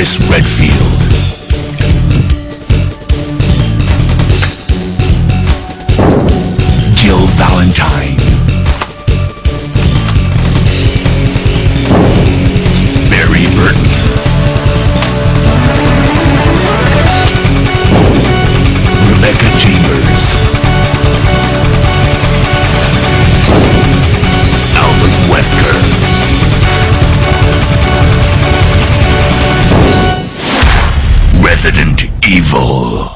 Chris Redfield. Jill Valentine. Barry Burton. Rebecca Chambers. Albert Wesker. Resident Evil.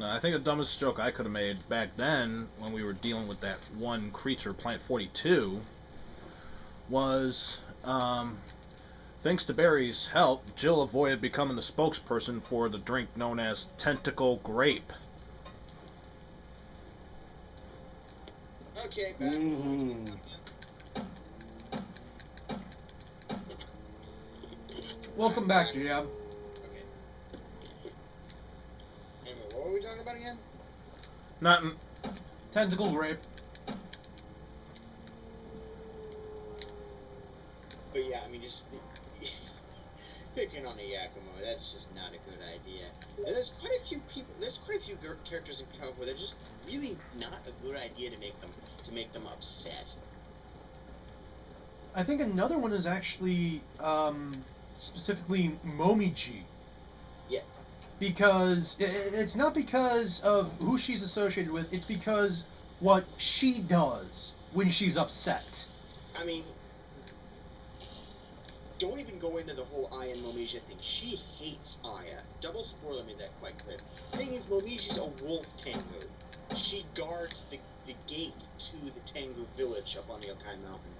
I think the dumbest joke I could have made back then, when we were dealing with that one creature, Plant 42, was, thanks to Barry's help, Jill avoided becoming the spokesperson for the drink known as Tentacle Grape. Okay, back. Welcome back, Jab. Okay. Anyway, what were we talking about again? Nothing. Tentacle grape. But yeah, I mean, just picking on a Yakumo, that's just not a good idea. And there's quite a few people, there's quite a few characters in Konoha where they're just really not a good idea to make them upset. I think another one is actually specifically Momiji. Yeah. Because it's not because of who she's associated with, it's because what she does when she's upset. I mean, don't even go into the whole Aya and Momiji thing. She hates Aya. Double spoiler made that quite clear. Thing is, Momiji's a wolf Tengu. She guards the gate to the Tengu village up on the Yokai Mountain.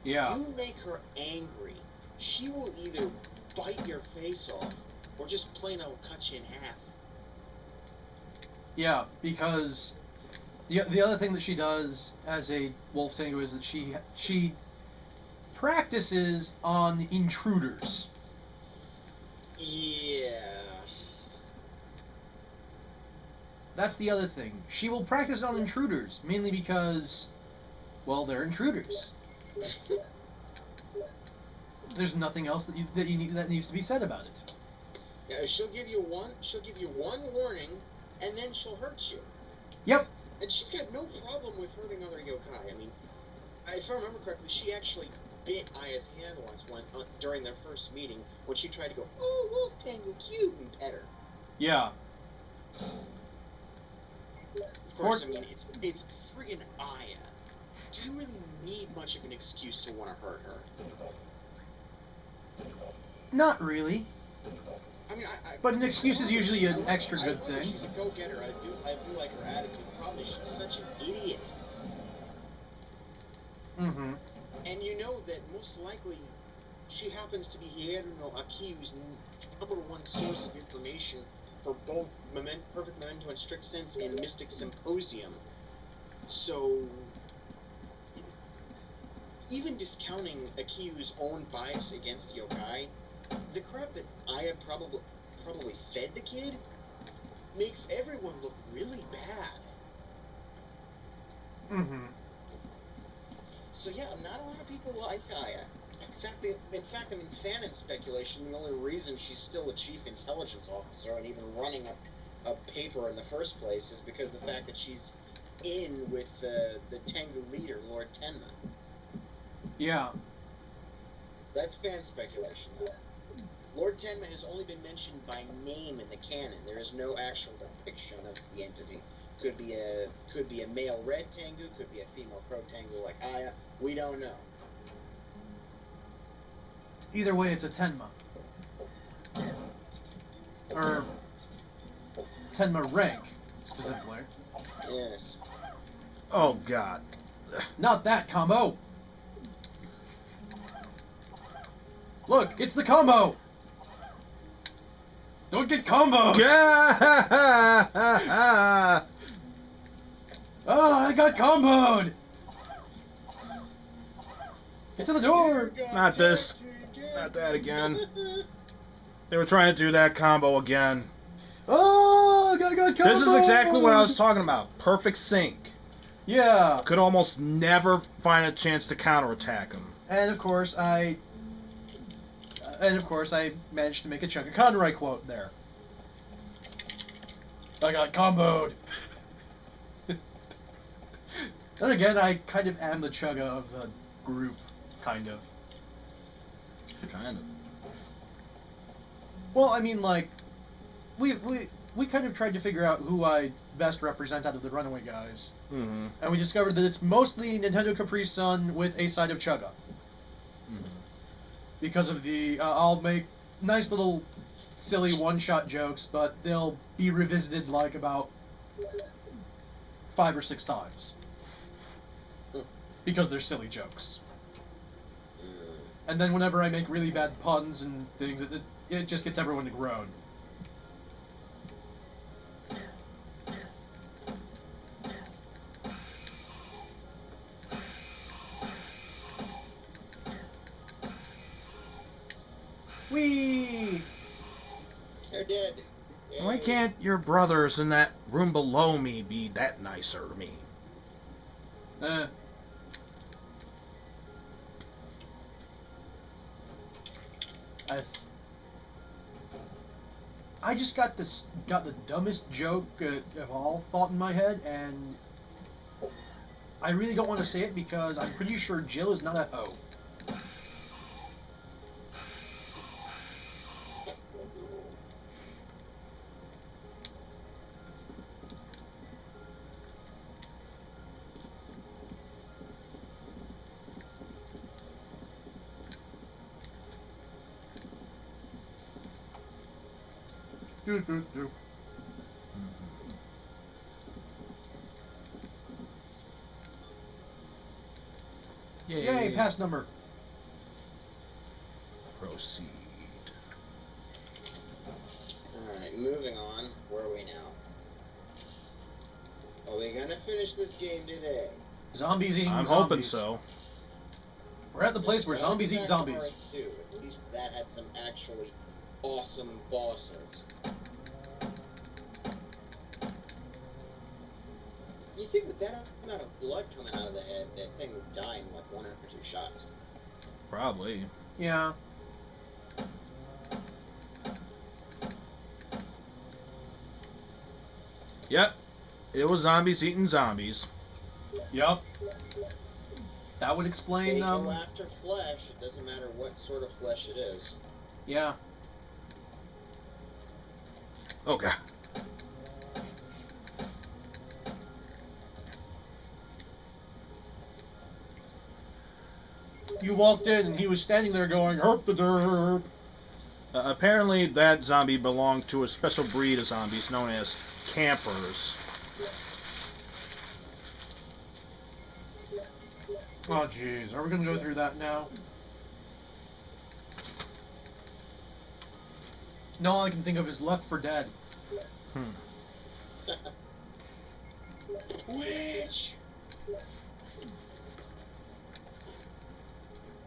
Yeah. You make her angry, she will either bite your face off or just plain old cut you in half. Yeah, because the other thing that she does as a wolf Tengu is that she practices on intruders. Yeah. That's the other thing. She will practice on intruders, mainly because, well, they're intruders. There's nothing else that needs to be said about it. Yeah, she'll give you one warning, and then she'll hurt you. Yep. And she's got no problem with hurting other yokai. I mean, if I remember correctly, she actually bit Aya's hand once during their first meeting when she tried to go, "Oh, Wolf Tango, cute," and pet her. Yeah. Of course, I mean, it's friggin' Aya. Do you really need much of an excuse to want to hurt her? Not really. I mean, but an excuse is usually an extra good thing. She's a go-getter. I do like her attitude. The problem is she's such an idiot. Mm-hmm. And you know that most likely she happens to be Hieru no Akiyu's #1 source of information for both Perfect Memento and Strict Sense and Mystic Symposium. So, even discounting Akiyu's own bias against yokai, the crap that Aya probably fed the kid makes everyone look really bad. Mm-hmm. So yeah, not a lot of people like Aya. In fact, I mean, fan speculation, the only reason she's still a chief intelligence officer and even running a paper in the first place is because of the fact that she's in with the Tengu leader, Lord Tenma. Yeah. That's fan speculation, though. Lord Tenma has only been mentioned by name in the canon. There is no actual depiction of the entity. Could be a male red Tengu, could be a female crow Tengu like Aya. We don't know. Either way, it's a Tenma. Or Tenma rank, specifically. Yes. Oh, God. Not that combo! Look, it's the combo! Don't get comboed! Oh, I got comboed! Get to the door! Not this. Not that again. They were trying to do that combo again. Oh, I got comboed! This is exactly what I was talking about. Perfect sync. Yeah. Could almost never find a chance to counterattack him. And of course, I And of course, I managed to make a Chugga Conroy quote there. I got comboed. Then again, I kind of am the Chugga of the group, kind of. Kind of. Well, I mean, like, we kind of tried to figure out who I best represent out of the Runaway guys, Mm-hmm. and we discovered that it's mostly Nintendo Capri Sun with a side of Chugga. Mm-hmm. Because of the, I'll make nice little silly one-shot jokes, but they'll be revisited like about 5 or 6 times. Because they're silly jokes. And then whenever I make really bad puns and things, it just gets everyone to groan. Whee! They're dead. Why can't your brothers in that room below me be that nicer to me? I just got the dumbest joke of all thought in my head, and I really don't want to say it because I'm pretty sure Jill is not a hoe. Do. Yay, pass number. Proceed. Alright, moving on. Where are we now? Are we gonna finish this game today? Zombies eating I'm zombies. hoping so. We're at the place where zombies eat zombies. Too. At least that had some actually awesome bosses. You think with that amount of blood coming out of the head, that thing would die in like 1 or 2 shots. Probably. Yeah. Yep. It was zombies eating zombies. Yup. That would They explain, go after flesh, it doesn't matter what sort of flesh it is. yeah. Oh, God. You walked in and he was standing there going, herp the derp. Apparently, that zombie belonged to a special breed of zombies known as campers. Oh, jeez. Are we going to go through that now? No, all I can think of is Left 4 Dead. Witch!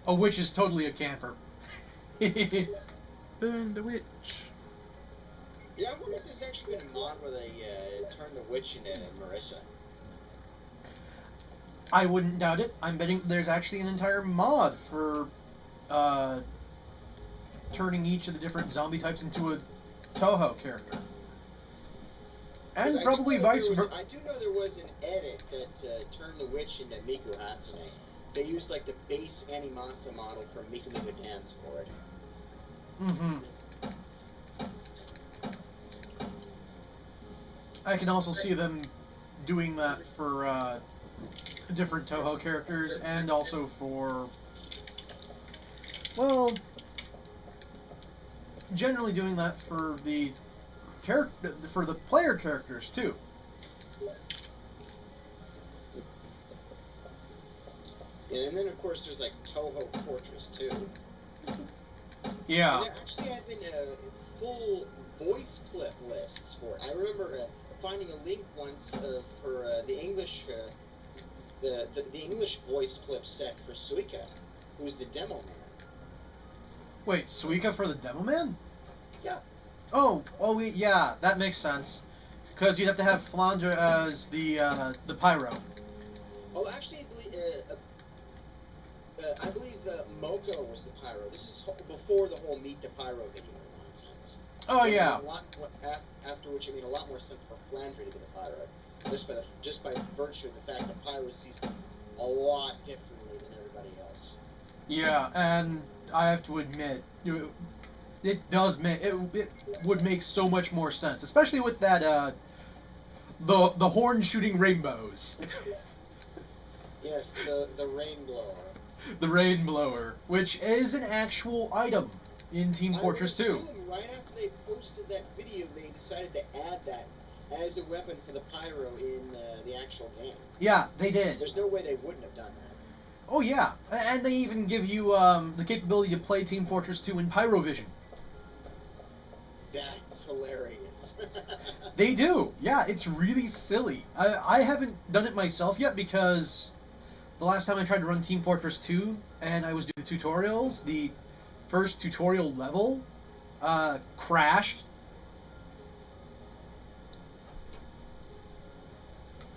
A witch is totally a camper. Burn the witch. Yeah, I wonder if there's actually been a mod where they turn the witch into Marissa. I wouldn't doubt it. I'm betting there's actually an entire mod for turning each of the different zombie types into a Toho character. And probably vice versa. I do know there was an edit that turned the witch into Miku Hatsune. They used like the base Animasa model from Miku Miku Dance for it. Mm-hmm. I can also see them doing that for different Toho characters, and also for, well, generally doing that for the player characters too. Yeah, and then of course there's like Toho Fortress too. Yeah. And there actually have been full voice clip lists for it. I remember finding a link once for the English the English voice clip set for Suika, who's the demo man. Wait, Suika for the demo man? Yeah. Oh, yeah, that makes sense. Because you'd have to have Flandre as the pyro. Well, actually, I believe Moko was the pyro. This is before the whole Meet the Pyro video nonsense. Oh yeah. After which, I mean, a lot more sense for Flandre to be the pyro, just by virtue of the fact that pyro sees things a lot differently than everybody else. Yeah, and I have to admit, it does make it would make so much more sense, especially with that the horn shooting rainbows. Yes, the rain blower. The rain blower, which is an actual item in Team Fortress 2. I would assume right after they posted that video, they decided to add that as a weapon for the pyro in the actual game. Yeah, they did. There's no way they wouldn't have done that. Oh yeah, and they even give you the capability to play Team Fortress 2 in Pyrovision. That's hilarious. They do. Yeah, it's really silly. I haven't done it myself yet because the last time I tried to run Team Fortress 2 and I was doing the tutorials, the first tutorial level crashed.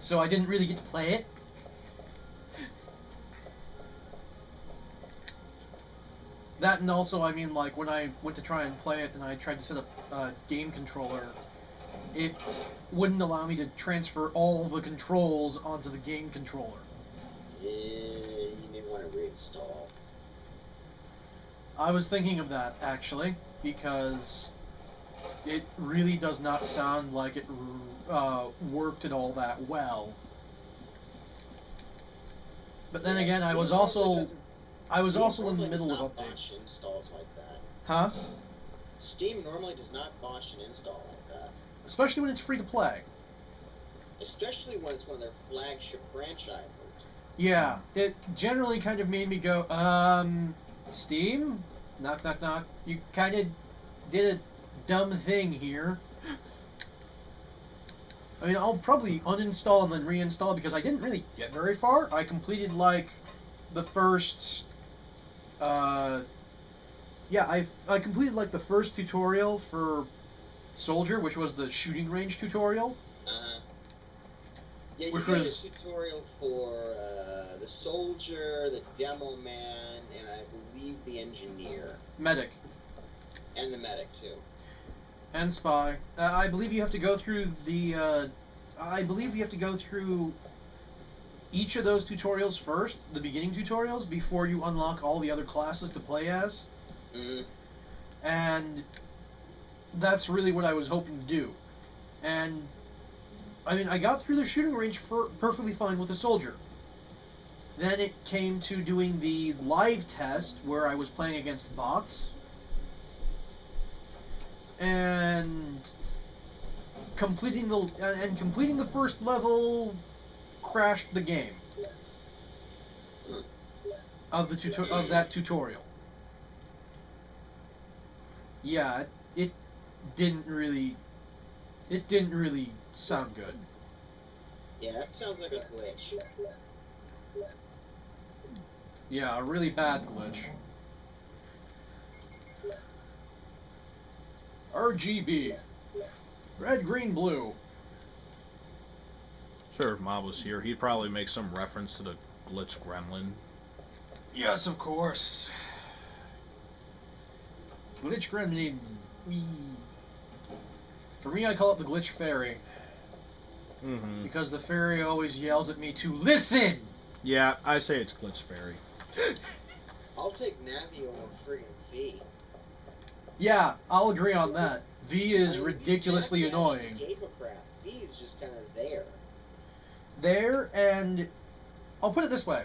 So I didn't really get to play it. That, and also, I mean, like, when I went to try and play it and I tried to set up a game controller, it wouldn't allow me to transfer all the controls onto the game controller. Yeah, you may want to reinstall. I was thinking of that, actually, because it really does not sound like it worked at all that well. But then again, I was also in the middle of updates. Botch installs like that. Huh? Steam normally does not botch an install like that. Especially when it's free to play. Especially when it's one of their flagship franchises. Yeah, it generally kind of made me go, Steam? Knock, knock, knock. You kind of did a dumb thing here. I mean, I'll probably uninstall and then reinstall because I didn't really get very far. I completed, like, the first... yeah, I completed, like, the first tutorial for Soldier, which was the shooting range tutorial. Yeah, you which did was a tutorial for the Soldier, the Demo Man, and I believe the Engineer. Medic. And the Medic, too. And Spy. I believe you have to go through the, I believe you have to go through each of those tutorials first, the beginning tutorials, before you unlock all the other classes to play as. Mm-hmm. And that's really what I was hoping to do. And, I mean, I got through the shooting range perfectly fine with the Soldier. Then it came to doing the live test, where I was playing against bots. And completing the first level crashed the game of that tutorial. Yeah, it didn't really sound good. Yeah, that sounds like a glitch. Yeah, a really bad glitch. RGB. Red, green, blue. Sure, if Mob was here, he'd probably make some reference to the glitch gremlin. Yes, of course. Glitch gremlin. Whee. For me, I call it the glitch fairy. Mm-hmm. Because the fairy always yells at me to listen! Yeah, I say it's glitch fairy. I'll take Navi over friggin' V. Yeah, I'll agree on that. V is I mean, ridiculously Navi annoying. actually gave a crap. V is just kind of there. There, and I'll put it this way.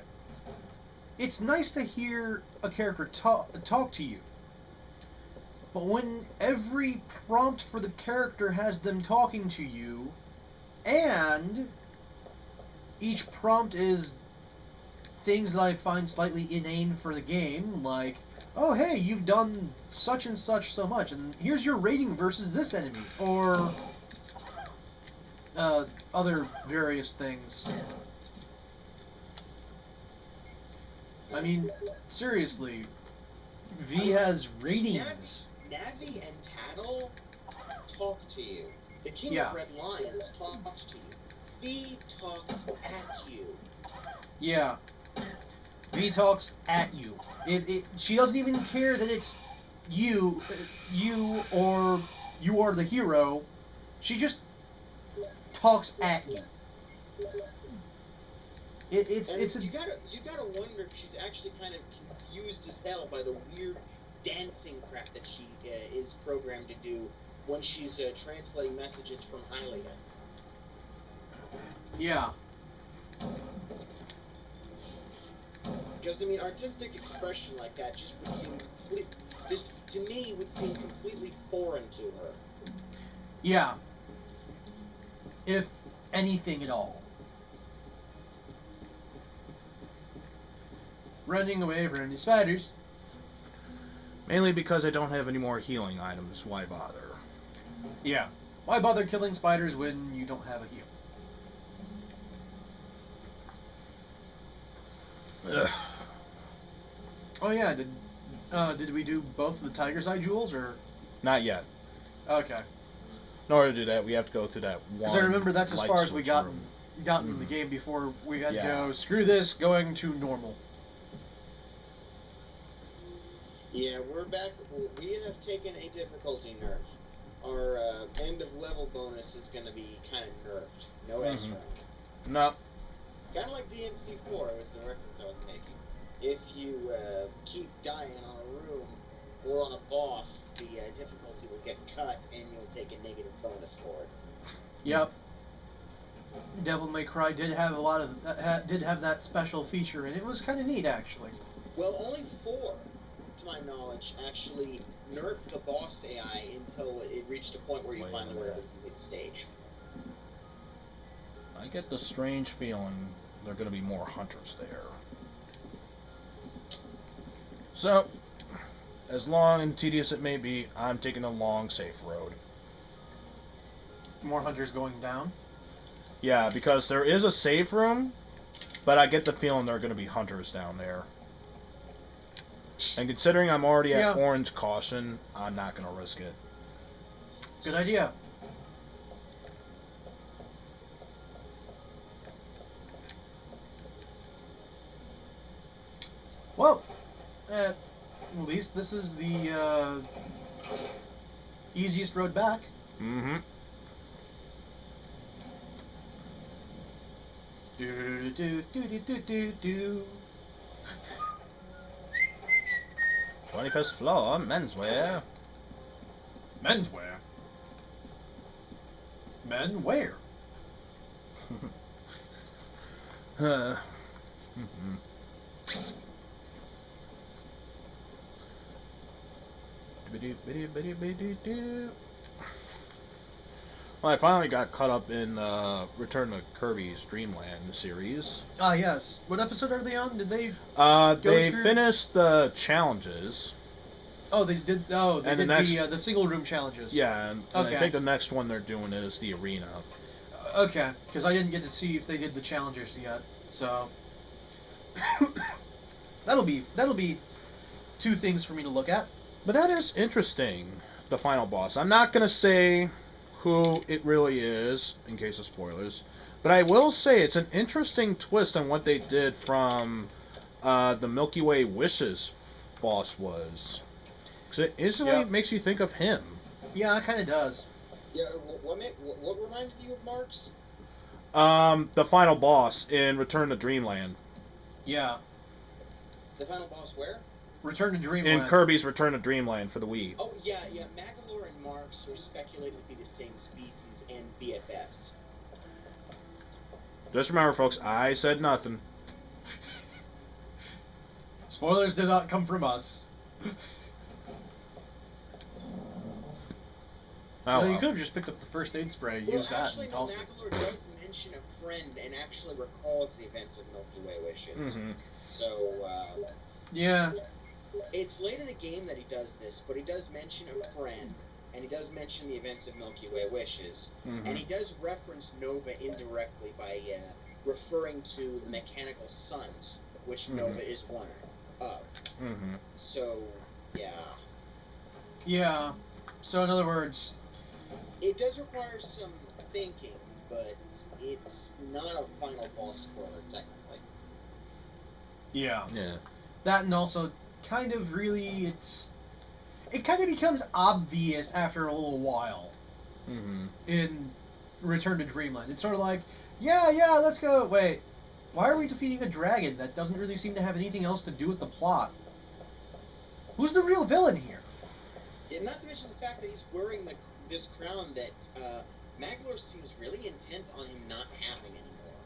It's nice to hear a character talk to you. But when every prompt for the character has them talking to you, and each prompt is things that I find slightly inane for the game, like, oh hey, you've done such and such so much, and here's your rating versus this enemy, or other various things. I mean, seriously, V has ratings. Navi and Tattle talk to you. The King Yeah. of Red Lions talks to you. V talks at you. Yeah. V talks at you. She doesn't even care that it's you, or you are the hero. She just talks at you. It's you gotta wonder if she's actually kind of confused as hell by the weird dancing crap that she is programmed to do when she's translating messages from Hylia. yeah. Because I mean, artistic expression like that just would seem to me would seem completely foreign to her. Yeah. If anything at all. Running away from the spiders. Mainly because I don't have any more healing items. Why bother? Yeah. Why bother killing spiders when you don't have a heal? Ugh. Oh yeah, did we do both of the Tiger's Eye jewels, or? Not yet. Okay. In order to do that, we have to go through that one. Because I remember that's as light far as we switch got room. in the game before we had to Yeah. go, screw this, going to normal. Yeah, we're back. We have taken a difficulty nerf. Our end of level bonus is going to be kind of nerfed. No S rank. No. Kind of like DMC4 was the reference I was making. If you keep dying on a room or on a boss, the difficulty will get cut and you'll take a negative bonus for it. Yep. Devil May Cry did have a lot of did have that special feature, and it was kind of neat actually. Well, only 4, to my knowledge, actually nerfed the boss AI until it reached a point where you finally were able to complete the stage. I get the strange feeling there are going to be more hunters there. So, as long and tedious it may be, I'm taking a long, safe road. More hunters going down. Yeah, because there is a safe room, but I get the feeling there are going to be hunters down there. And considering I'm already at orange caution, I'm not going to risk it. Good idea. Well, at least this is the easiest road back. Mm-hmm. Do do do do do do do. 21st floor, menswear. Menswear. Men where? Well, I finally got caught up in Return to Kirby's Dream Land series. Ah, yes. What episode are they on? Did they? They through? finished the challenges. Oh, they did. Oh, they And did the next- the single room challenges. Yeah, and Okay. I think the next one they're doing is the arena. Okay, because I didn't get to see if they did the challengers yet, so that'll be 2 things for me to look at. But that is interesting, the final boss. I'm not going to say who it really is, in case of spoilers, but I will say it's an interesting twist on what they did from the Milky Way Wishes boss was. Because it instantly makes you think of him. Yeah, it kind of does. Yeah, what reminded you of Marks? The final boss in Return to Dreamland. Yeah. The final boss where? Return to Dreamland. In Kirby's Return to Dreamland for the Wii. Oh, yeah. Magalore and Marks are speculated to be the same species and BFFs. Just remember, folks, I said nothing. Spoilers did not come from us. Oh, You well. could have just picked up the first aid spray, used that, Actually, and no, tossed it. Magalore does mention a friend and actually recalls the events of Milky Way Wishes. Mm-hmm. So, Yeah. it's late in the game that he does this, but he does mention a friend, and he does mention the events of Milky Way Wishes, Mm-hmm. and he does reference Nova indirectly by referring to the mechanical suns, which Mhm. Nova is one of. Mm-hmm. So, yeah. Yeah. So in other words, It does require some thinking, but it's not a final boss spoiler, technically. Yeah. Yeah. That, and also kind of really it kind of becomes obvious after a little while Mm-hmm. in Return to Dreamland. It's sort of like, yeah, let's go. Wait, why are we defeating a dragon that doesn't really seem to have anything else to do with the plot? Who's the real villain here? Yeah, not to mention the fact that he's wearing this crown that Maglor seems really intent on him not having anymore.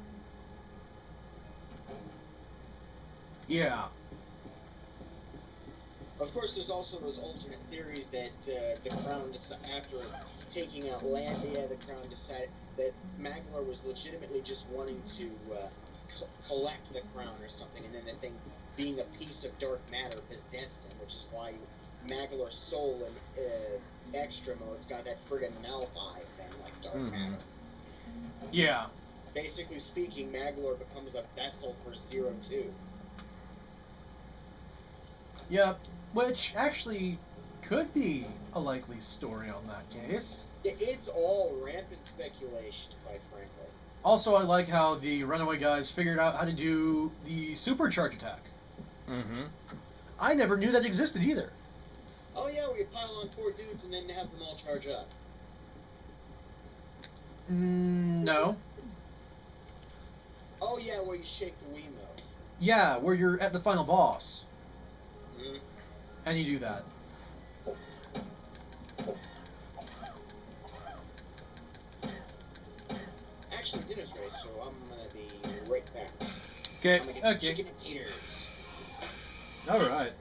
Yeah. Of course, there's also those alternate theories that the crown, after taking out Landia, the crown decided that Maglor was legitimately just wanting to collect the crown or something, and then the thing, being a piece of dark matter, possessed him, which is why Maglor's soul in extra mode's got that friggin' mouth eye thing, like dark matter. Yeah. Basically speaking, Maglor becomes a vessel for 02. Yep. Which actually could be a likely story on that case. It's all rampant speculation, quite frankly. Also, I like how the runaway guys figured out how to do the supercharge attack. Mm-hmm. I never knew that existed either. Oh yeah, we pile on 4 dudes and then have them all charge up. No. Oh yeah, where you shake the Wiimote. Yeah, where you're at the final boss. Mm. And you do that. Actually, dinner's ready, so I'm gonna be right back. Okay. I'm gonna get the chicken and taters. Alright.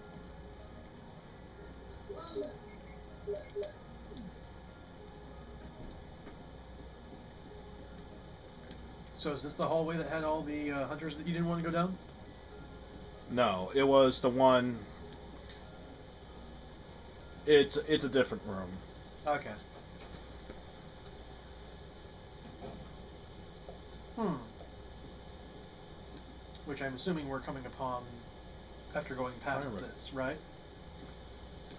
So is this the hallway that had all the hunters that you didn't want to go down? No, it was the one. It's a different room. Okay. Which I'm assuming we're coming upon after going past Alright. this, right?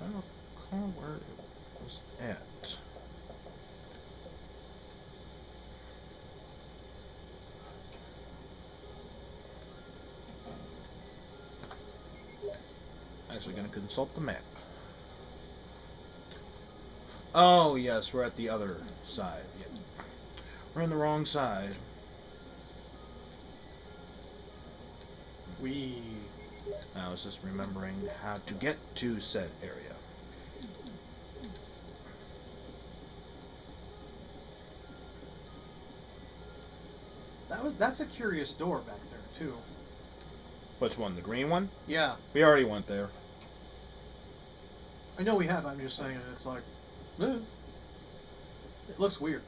I don't recall where it was at. Actually, gonna consult the map. Oh yes, we're at the other side. Yep. We're on the wrong side. I was just remembering how to get to said area. That's a curious door back there too. Which one? The green one? Yeah. We already went there. I know we have, I'm just saying it's like, eh. It looks weird.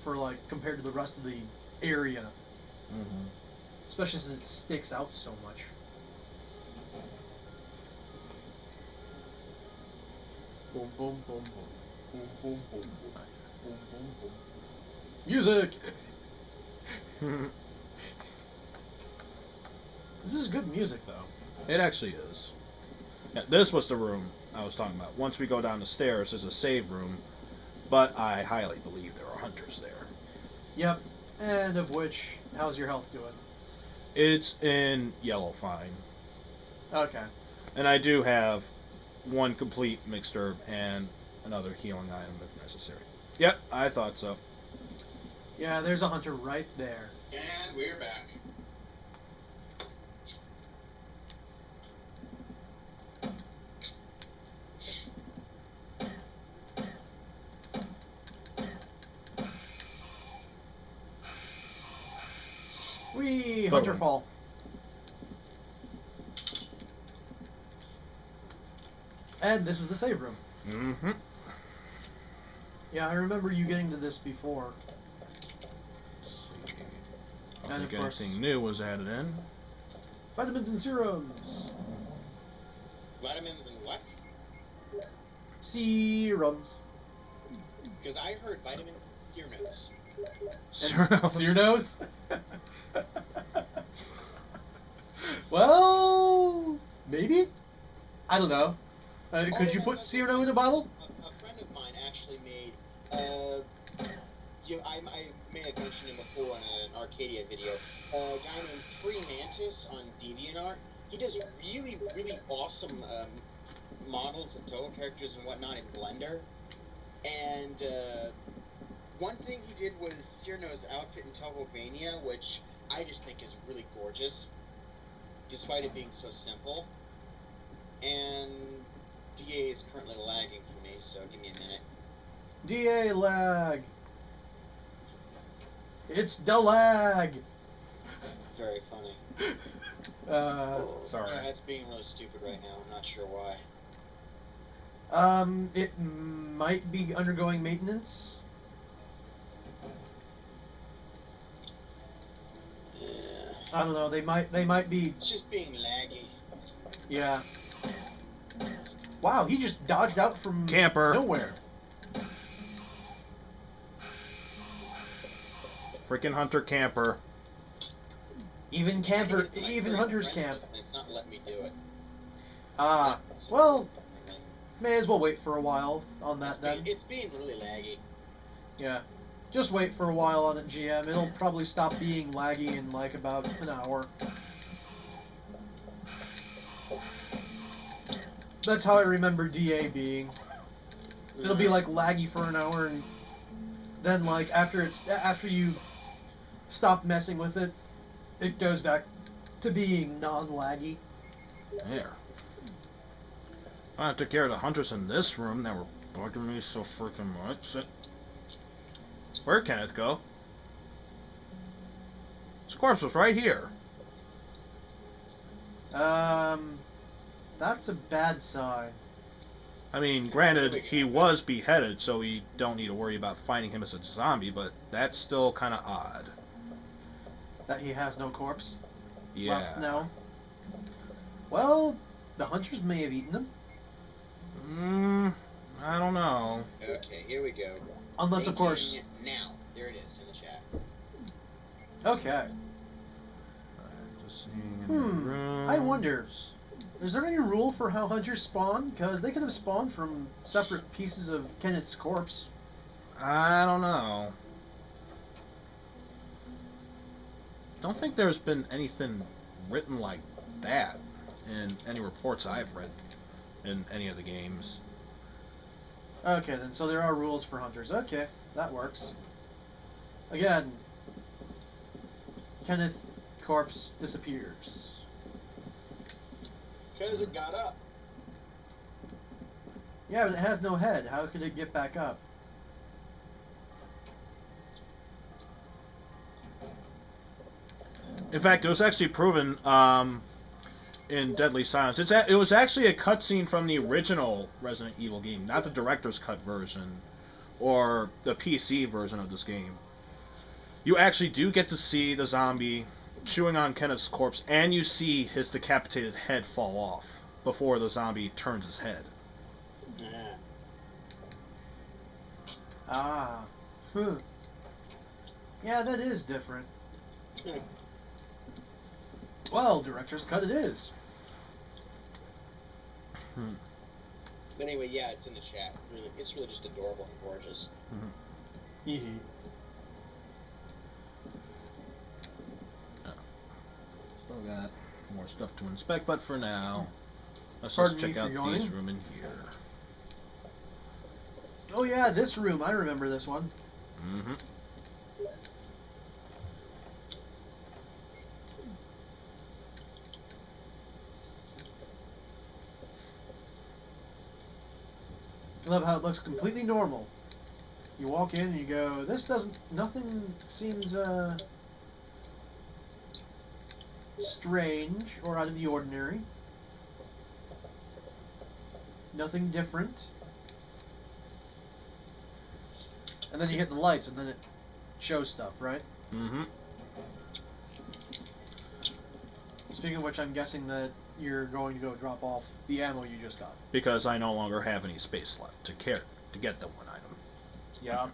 For like, compared to the rest of the area. Mm-hmm. Especially since it sticks out so much. Boom, boom, boom, boom. Boom, boom, boom, boom. Boom, boom, boom. Music! This is good music, though. It actually is. Yeah, this was the room I was talking about. Once we go down the stairs, there's a save room, but I highly believe there are hunters there. Yep. And of which, how's your health doing? It's in yellow fine. Okay. And I do have one complete mixed herb and another healing item if necessary. Yep, I thought so. Yeah, there's a hunter right there. And we're back. Whee! But Hunter when- fall. And this is the save room. Mm-hmm. Yeah, I remember you getting to this before. I And don't think of course- anything new was added in. Vitamins and serums. Vitamins and what? Serums. Because I heard vitamins and Cyrnos. Cyrnos? Well, maybe? I don't know. Could you put Cyrano in a bottle? A friend of mine actually made, I may have mentioned him before in an Arcadia video, a guy named Freeman Mantis on DeviantArt. He does really, really awesome models of Toho characters and whatnot in Blender. And one thing he did was Cyrano's outfit in Tohovania, which I just think is really gorgeous, despite it being so simple. And DA is currently lagging for me, so give me a minute. DA lag. It's the lag. Very funny. Sorry. Yeah, it's being really stupid right now. I'm not sure why. It might be undergoing maintenance. Yeah. I don't know. They might be. It's just being laggy. Yeah. Wow, he just dodged out from Camper. nowhere. Freaking hunter camper. Even hunters camp. It's not letting me do it. Well, may as well wait for a while on that then. It's being really laggy. Yeah. Just wait for a while on it, GM. It'll probably stop being laggy in like about an hour. That's how I remember DA being. It'll be like laggy for an hour, and then like after you stop messing with it, it goes back to being non-laggy. There. I took care of the hunters in this room that were bugging me so freaking much. Where'd Kenneth go? His corpse was right here. That's a bad sign. I mean, granted, he was beheaded, so we don't need to worry about finding him as a zombie, but that's still kind of odd. That he has no corpse Yeah. left now. Well, the hunters may have eaten him. I don't know. Okay, here we go. Unless, of course... Now. There it is in the chat. Okay. Just seeing in the rooms. I wonder, is there any rule for how hunters spawn? Because they could have spawned from separate pieces of Kenneth's corpse. I don't know. Don't think there's been anything written like that in any reports I've read in any of the games. Okay, then, so there are rules for hunters. Okay, that works. Again, Kenneth corpse disappears. Because it got up. Yeah, but it has no head. How could it get back up? In fact, it was actually proven in Deadly Silence. It was actually a cutscene from the original Resident Evil game, not the director's cut version or the PC version of this game. You actually do get to see the zombie chewing on Kenneth's corpse, and you see his decapitated head fall off before the zombie turns his head. Yeah. Ah. Yeah, that is different. Well, director's cut it is. But anyway, yeah, it's in the chat. Really, it's really just adorable and gorgeous. Hee Still got more stuff to inspect, but for now, let's Pardon just me check for out yawning. these room in here. Oh yeah, this room. I remember this one. Mm-hmm. I love how it looks completely normal. You walk in and you go, nothing seems, strange or out of the ordinary. Nothing different. And then you hit the lights and then it shows stuff, right? Mm-hmm. Speaking of which, I'm guessing that you're going to go drop off the ammo you just got. Because I no longer have any space left to get the one item. Yeah.